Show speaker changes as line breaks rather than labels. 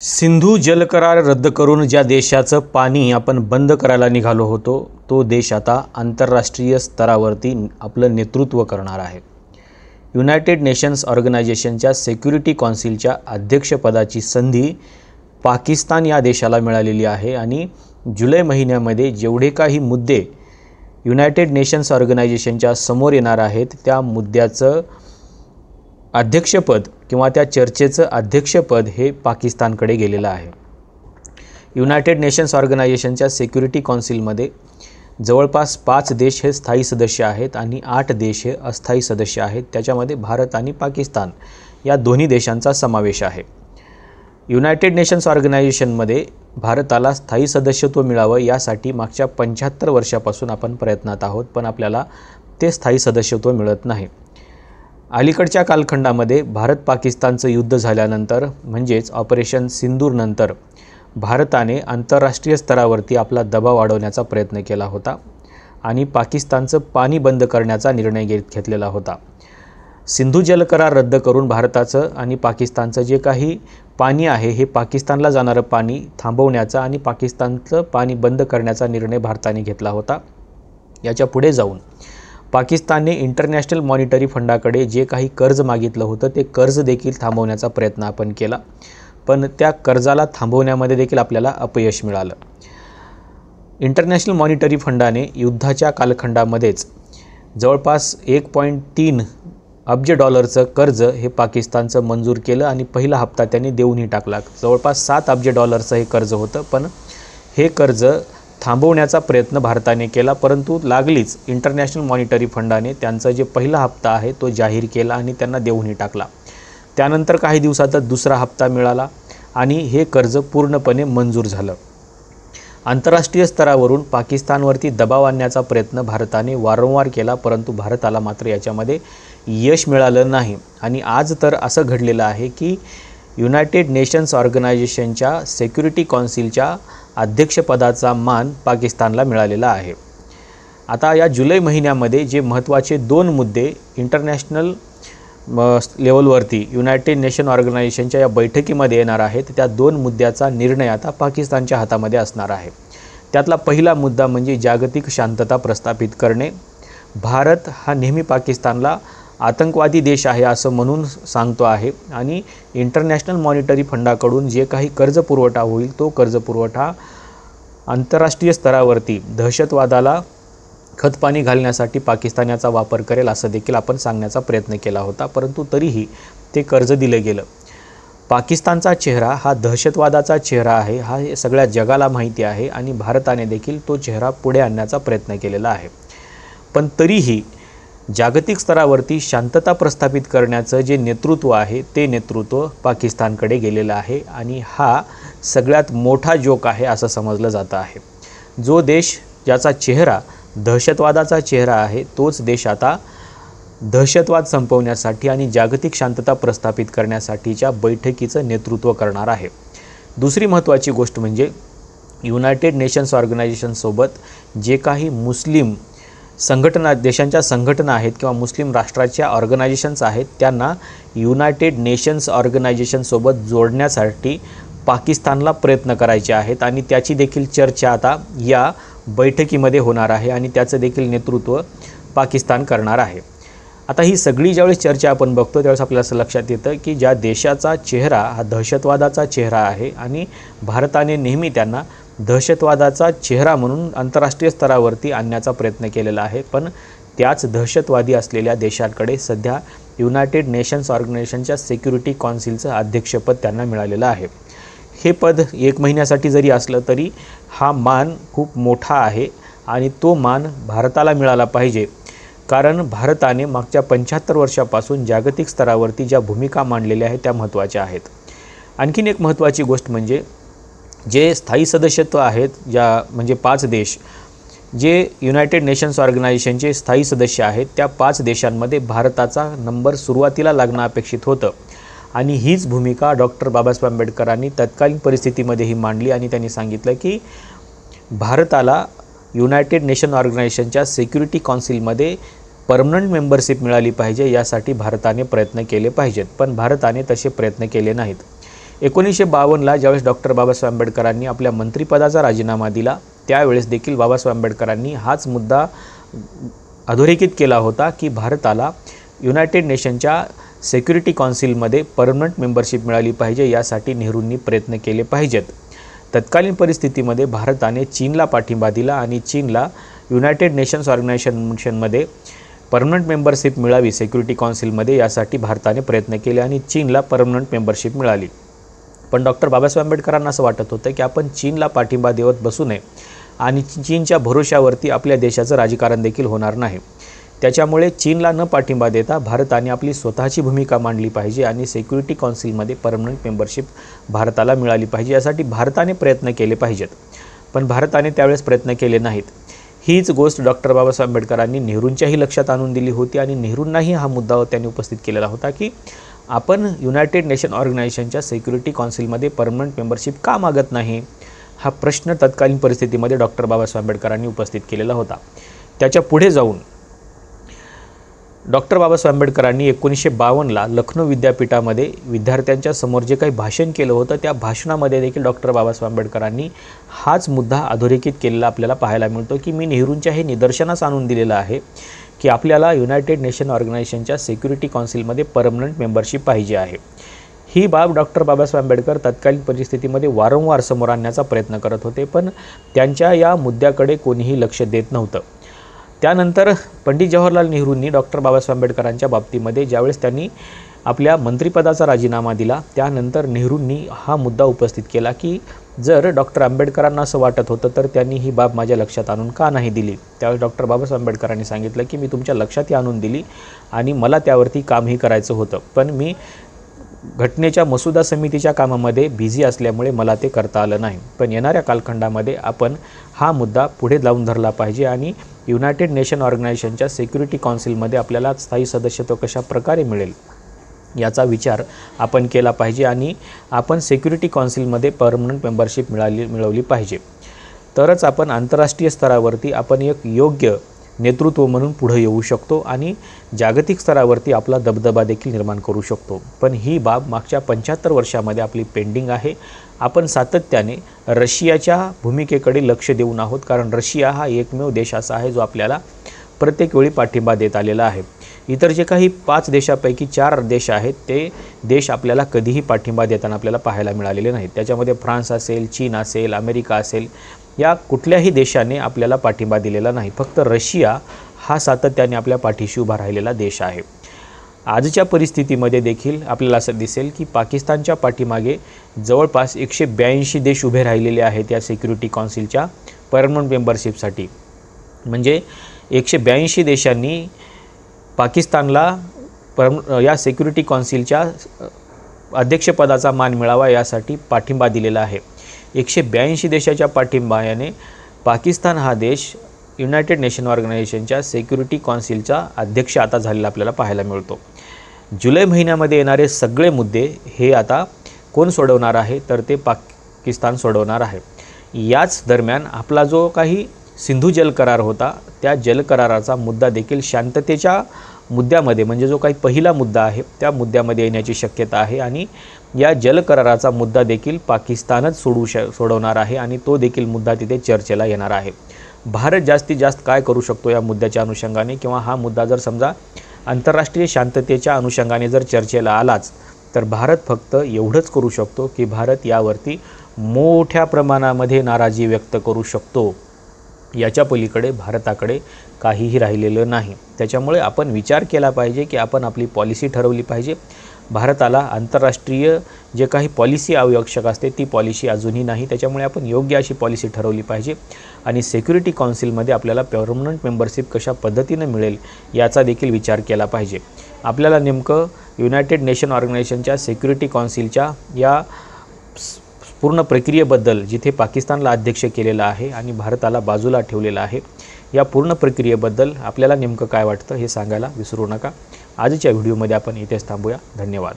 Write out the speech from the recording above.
सिंधू जलकरार रद्द करून ज्या देशाचं पाणी आपण बंद करायला निघालो होतो तो देश आता आंतरराष्ट्रीय स्तरावरती आपलं नेतृत्व करणार आहे। युनायटेड नेशन्स ऑर्गनायझेशनच्या सिक्युरिटी काउन्सिलच्या अध्यक्षपदाची संधी पाकिस्तान या देशाला मिळालेली आहे आणि जुलै महिन्यामध्ये जेवढे काही मुद्दे युनायटेड नेशन्स ऑर्गनायझेशनच्या समोर येणार आहेत त्या मुद्द्याचं अध्यक्षपद किंवा त्या चर्चेचं अध्यक्षपद हे पाकिस्तानकडे गेलेलं आहे। युनायटेड नेशन्स ऑर्गनायझेशनच्या सिक्युरिटी काउन्सिलमध्ये जवळपास 5 देश हे स्थायी सदस्य आहेत आणि 8 देश हे अस्थायी सदस्य आहेत। त्याच्यामध्ये भारत आणि पाकिस्तान या दोन्ही देशांचा समावेश आहे। युनायटेड नेशन्स ऑर्गनायझेशनमध्ये भारताला स्थायी सदस्यत्व मिळावं यासाठी मागच्या 75 वर्षापासून आपण प्रयत्नात आहोत, पण आपल्याला ते स्थायी सदस्यत्व मिळत नाही। अलीकडच्या कालखंडामध्ये भारत पाकिस्तानचं युद्ध झाल्यानंतर म्हणजेच ऑपरेशन सिंदूरनंतर भारताने आंतरराष्ट्रीय स्तरावरती आपला दबाव वाढवण्याचा प्रयत्न केला होता आणि पाकिस्तानचं पाणी बंद करण्याचा निर्णय घेतलेला होता। सिंधू जलकरार रद्द करून भारताचं आणि पाकिस्तानचं जे काही पाणी आहे हे पाकिस्तानला जाणारं पाणी थांबवण्याचा आणि पाकिस्तानचं पाणी बंद करण्याचा निर्णय भारताने घेतला होता। याच्या पुढे जाऊन पाकिस्तानने इंटरनॅशनल मॉनिटरी फंडाकडे जे काही कर्ज मागितलं होतं ते कर्ज देखील थांबवण्याचा प्रयत्न आपण केला, पण त्या कर्जाला थांबवण्यामध्ये देखील आपल्याला अपयश मिळालं। इंटरनॅशनल मॉनिटरी फंडाने युद्धाच्या कालखंडामध्येच जवळपास 1.3 अब्ज डॉलरचं कर्ज हे पाकिस्तानचं मंजूर केलं आणि पहिला हप्ता त्यांनी देऊनही टाकला। जवळपास 7 अब्ज डॉलरचं हे कर्ज होतं, पण हे कर्ज थांबवण्याचा प्रयत्न भारताने केला, परंतु लागलीच इंटरनॅशनल मॉनिटरी फंडाने त्यांचा जे पहिला हप्ता आहे तो जाहीर केला आणि त्यांना देऊनही टाकला। त्यानंतर काही दिवसातच दुसरा हप्ता मिळाला आणि हे कर्ज पूर्णपणे मंजूर झालं। आंतरराष्ट्रीय स्तरावरून पाकिस्तानवरती दबाव आणण्याचा प्रयत्न भारताने वारंवार केला, परंतु भारताला मात्र याच्यामध्ये यश मिळालं नाही आणि आज तर असं घडलेलं आहे की युनायटेड नेशन्स ऑर्गनायझेशनच्या सिक्युरिटी काउन्सिलच्या अध्यक्षपदाचा मान पाकिस्तानला मिळालेला आहे। आता या जुलै महिन्यामध्ये जे महत्त्वाचे 2 मुद्दे इंटरनॅशनल लेवलवरती युनायटेड नेशन ऑर्गनायझेशनच्या या बैठकीमध्ये येणार आहेत, त्या 2 मुद्द्याचा निर्णय आता पाकिस्तानच्या हातामध्ये असणार आहे। त्यातला पहिला मुद्दा म्हणजे जागतिक शांतता प्रस्थापित करणे। भारत हा नेहमी पाकिस्तानला आतंकवादी देश आहे असं म्हणून सांगतो आहे आणि इंटरनॅशनल मॉनिटरी फंडाकडून जे काही कर्ज पुरवठा होईल तो कर्ज पुरवठा आंतरराष्ट्रीय स्तरावरती दहशतवादाला खतपाणी घालण्यासाठी पाकिस्तान याचा वापर करेल असं देखील आपण सांगण्याचा प्रयत्न केला होता, परंतु तरीही ते कर्ज दिलं गेलं। पाकिस्तानचा चेहरा हा दहशतवादाचा चेहरा आहे, हा सगळ्या जगाला माहिती आहे आणि भारताने देखील तो चेहरा पुढे आणण्याचा प्रयत्न केलेला आहे। पण तरीही जागतिक स्तरावरती शांतता प्रस्थापित करण्याचं जे नेतृत्व आहे ते नेतृत्व पाकिस्तानकडे गेलेलं आहे आणि हा सगळ्यात मोठा जोक आहे असं समजलं जातं आहे। जो देश ज्याचा चेहरा दहशतवादाचा चेहरा आहे तोच देश आता दहशतवाद संपवण्यासाठी आणि जागतिक शांतता प्रस्थापित करण्यासाठीच्या बैठकीचं नेतृत्व करणार आहे। दुसरी महत्त्वाची गोष्ट म्हणजे युनायटेड नेशन्स ऑर्गनायझेशनसोबत जे काही मुस्लिम संघटना देशांच्या संघटना आहेत किंवा मुस्लिम राष्ट्राच्या ऑर्गनायझेशन्स आहेत त्यांना युनायटेड नेशन्स ऑर्गनायझेशनसोबत जोडण्यासाठी पाकिस्तानला प्रयत्न करायचे आहेत आणि त्याची देखील चर्चा आता या बैठकीमध्ये होणार आहे आणि त्याचं देखील नेतृत्व पाकिस्तान करणार आहे। आता ही सगळी ज्यावेळेस चर्चा आपण बघतो त्यावेळेस आपल्याला असं लक्षात येतं की ज्या देशाचा चेहरा हा दहशतवादाचा चेहरा आहे आणि भारताने नेहमी त्यांना दहशतवादाचा चेहरा म्हणून आंतरराष्ट्रीय स्तरावरती आणण्याचा प्रयत्न केलेला आहे, पण त्याच दहशतवादी असलेल्या देशांकडे सध्या युनायटेड नेशन्स ऑर्गनायझेशनच्या सिक्युरिटी काउन्सिलचं अध्यक्षपद त्यांना मिळालेलं आहे। हे पद 1 महिन्यासाठी जरी असलं तरी हा मान खूप मोठा आहे आणि तो मान भारताला मिळाला पाहिजे, कारण भारताने मागच्या 75 वर्षापासून जागतिक स्तरावरती ज्या भूमिका मांडलेल्या आहेत त्या महत्त्वाच्या आहेत। आणखीन एक महत्त्वाची गोष्ट म्हणजे जे स्थायी सदस्यत्व आहेत ज्या म्हणजे 5 देश जे युनायटेड नेशन्स ऑर्गनायझेशनचे स्थायी सदस्य आहेत त्या 5 देशांमध्ये भारताचा नंबर सुरुवातीला लागणं अपेक्षित होतं आणि हीच भूमिका डॉक्टर बाबासाहेब आंबेडकरांनी तत्कालीन परिस्थितीमध्येही मांडली आणि त्यांनी सांगितलं की भारताला युनायटेड नेशन ऑर्गनायझेशनच्या सिक्युरिटी काउन्सिलमध्ये परमनंट मेंबरशिप मिळाली पाहिजे, यासाठी भारताने प्रयत्न केले पाहिजेत, पण भारताने तसे प्रयत्न केले नाहीत। 1952ला ज्यावेळेस डॉक्टर बाबासाहेब आंबेडकरांनी आपल्या मंत्रिपदाचा राजीनामा दिला त्यावेळेस देखील बाबासाहेब आंबेडकरांनी हाच मुद्दा अधोरेखित केला होता की भारताला युनायटेड नेशनच्या सिक्युरिटी काउन्सिलमध्ये परमनंट मेंबरशिप मिळाली पाहिजे, यासाठी नेहरूंनी प्रयत्न केले पाहिजेत. तत्कालीन परिस्थितीमध्ये भारताने चीनला पाठिंबा दिला आणि चीनला युनायटेड नेशन्स ऑर्गनायझेशनमध्ये परमनंट मेंबरशिप मिळावी सिक्युरिटी काउन्सिलमध्ये, यासाठी भारताने प्रयत्न केले आणि चीनला परमनंट मेंबरशिप मिळाली. पण डॉक्टर बाबासाहेब आंबेडकरांना असं वाटत होतं की आपण चीनला पाठिंबा देत बसू नये आणि चीनच्या भरोशावरती आपल्या देशाचं राजकारण देखील होणार नाही. त्याच्यामुळे चीनला न पाठिंबा देता भारताने आपली स्वतःची भूमिका मांडली पाहिजे आणि सिक्युरिटी काउन्सिलमध्ये परमनंट मेंबरशिप भारताला मिळाली पाहिजे, यासाठी भारताने प्रयत्न केले पाहिजेत. पण भारताने त्यावेळेस प्रयत्न केले नाहीत. हीच गोष्ट डॉक्टर बाबासाहेब आंबेडकरांनी नेहरूंच्याही लक्षात आणून दिली होती आणि नेहरूंनाही हा मुद्दा त्यांनी उपस्थित केलेला होता की आपण युनायटेड नेशन ऑर्गनायझेशनच्या सिक्युरिटी काउन्सिलमध्ये परमनंट मेंबरशिप का मागत नाही, हा प्रश्न तत्कालीन परिस्थितीमध्ये डॉक्टर बाबासाहेब आंबेडकरांनी उपस्थित केलेला होता. त्याच्या पुढे जाऊन डॉक्टर बाबासाहेब आंबेडकरांनी 1952ला लखनौ विद्यापीठामध्ये विद्यार्थ्यांच्या समोर जे काही भाषण केलं होतं त्या भाषणामध्ये देखील डॉक्टर बाबासाहेब आंबेडकरांनी हाच मुद्दा अधोरेखित केलेला आपल्याला पाहायला मिळतो की मी नेहरूंच्या हे निदर्शनास आणून दिलेलं आहे की आपल्याला युनायटेड नेशन ऑर्गनायझेशनच्या सिक्युरिटी काउन्सिलमध्ये परमनंट मेंबरशिप पाहिजे आहे. ही बाब डॉक्टर बाबासाहेब आंबेडकर तत्कालीन परिस्थितीमध्ये वारंवार समोर आणण्याचा प्रयत्न करत होते, पण त्यांच्या या मुद्द्याकडे कोणीही लक्ष देत नव्हतं. त्यानंतर पंडित जवाहरलाल नेहरूंनी डॉक्टर बाबासाहेब आंबेडकरांच्या बाबतीमध्ये ज्यावेळेस त्यांनी आपल्या मंत्रिपदाचा राजीनामा दिला त्यानंतर नेहरूंनी हा मुद्दा उपस्थित केला की जर डॉक्टर आंबेडकरांना असं वाटत होतं तर त्यांनी ही बाब माझ्या लक्षात आणून का नाही दिली. त्यावेळेस डॉक्टर बाबासाहेब आंबेडकरांनी सांगितलं की मी तुमच्या लक्षातही आणून दिली आणि मला त्यावरती कामही करायचं होतं, पण मी घटनेच्या मसुदा समितीच्या कामामध्ये बिझी असल्यामुळे मला ते करता आलं नाही. पण येणाऱ्या कालखंडामध्ये आपण हा मुद्दा पुढे लावून धरला पाहिजे आणि युनायटेड नेशन ऑर्गनायझेशनच्या सिक्युरिटी काउन्सिलमध्ये आपल्याला स्थायी सदस्यत्व कशा प्रकारे मिळेल याचा विचार आपण केला पाहिजे आणि आपण सिक्युरिटी काउन्सिलमध्ये परमनंट मेंबरशिप मिळवली पाहिजे. तरच आपण आंतरराष्ट्रीय स्तरावरती आपण एक योग्य नेतृत्व म्हणून पुढे येऊ शकतो आणि जागतिक स्तरावरती आपला दबदबा देखील निर्माण करू शकतो. पण ही बाब मागच्या 75 वर्षामध्ये आपली पेंडिंग आहे. आपण सातत्याने रशियाच्या भूमिकेकडे लक्ष देऊन आहोत, कारण रशिया हा एकमेव देश असा आहे जो आपल्याला प्रत्येक वेळी पाठिंबा देत आलेला आहे. इतर जे काही 5 देशापैकी 4 देश आहेत ते देश आपल्याला कधीही पाठिंबा देताना आपल्याला पाहायला मिळालेले नाहीत. त्याच्यामध्ये फ्रान्स असेल, चीन असेल, अमेरिका असेल, या कुठल्याही देशाने आपल्याला पाठिंबा दिलेला नाही. फक्त रशिया हा सातत्याने आपल्या पाठीशी उभा राहिलेला देश आहे. आजच्या परिस्थितीमध्ये देखील आपल्याला असं दिसेल की पाकिस्तानच्या पाठीमागे जवळपास 182 देश उभे राहिलेले आहेत या सिक्युरिटी काउन्सिलच्या परमनंट मेंबरशिपसाठी. म्हणजे 182 देशांनी पाकिस्तानला या सिक्युरिटी काउन्सिलच्या अध्यक्षपदाचा मान मिळावा यासाठी पाठिंबा दिलेला आहे. 182 देशाच्या पाठिंबाने पाकिस्तान हा देश युनायटेड नेशन ऑर्गनायझेशनच्या सिक्युरिटी काउन्सिलचा अध्यक्ष आता झालेला आपल्याला पाहायला मिळतो. जुलै महिन्यामध्ये येणारे सगळे मुद्दे हे आता कोण सोडवणार आहे तर ते पाकिस्तान सोडवणार आहे. याच दरम्यान आपला जो काही सिंधू जल करार होता त्या जल कराराचा मुद्दा देखील शांततेच्या मुद्द्यामध्ये म्हणजे जो काही पहिला मुद्दा आहे त्या मुद्द्यामध्ये येण्याची शक्यता आहे आणि या जल कराराचा मुद्दा देखील पाकिस्तानच सोडवणार आहे आणि तो देखील मुद्दा तिथे चर्चेला येणार आहे. भारत जास्तीत जास्त काय करू शकतो या मुद्द्याच्या अनुषंगाने किंवा हा मुद्दा जर समजा आंतरराष्ट्रीय शांततेच्या अनुषंगाने जर चर्चेला आलाच तर भारत फक्त एवढंच करू शकतो की भारत यावरती मोठ्या प्रमाणामध्ये नाराजी व्यक्त करू शकतो. याच्या पलीकडे भारताकडे काहीही राहिलेलं नाही. त्याच्यामुळे आपण विचार केला पाहिजे की आपण आपली पॉलिसी ठरवली पाहिजे. भारताला आंतरराष्ट्रीय जे काही पॉलिसी आवश्यक असते ती पॉलिसी अजूनही नाही. त्याच्यामुळे आपण योग्य अशी पॉलिसी ठरवली पाहिजे आणि सिक्युरिटी काउन्सिलमध्ये आपल्याला परमनंट मेंबरशिप कशा पद्धतीने मिळेल याचा देखील विचार केला पाहिजे. आपल्याला नेमकं युनायटेड नेशन ऑर्गनायझेशनच्या सिक्युरिटी काउन्सिलच्या या पूर्ण प्रक्रियेबद्दल जिथे पाकिस्तानला अध्यक्ष केलेलं आहे आणि भारताला बाजूला ठेवलेलं आहे या पूर्ण प्रक्रियेबद्दल आपल्याला नेमकं काय वाटतं हे सांगायला विसरू नका. आजच्या व्हिडिओमध्ये आपण इथेच थांबूया. धन्यवाद.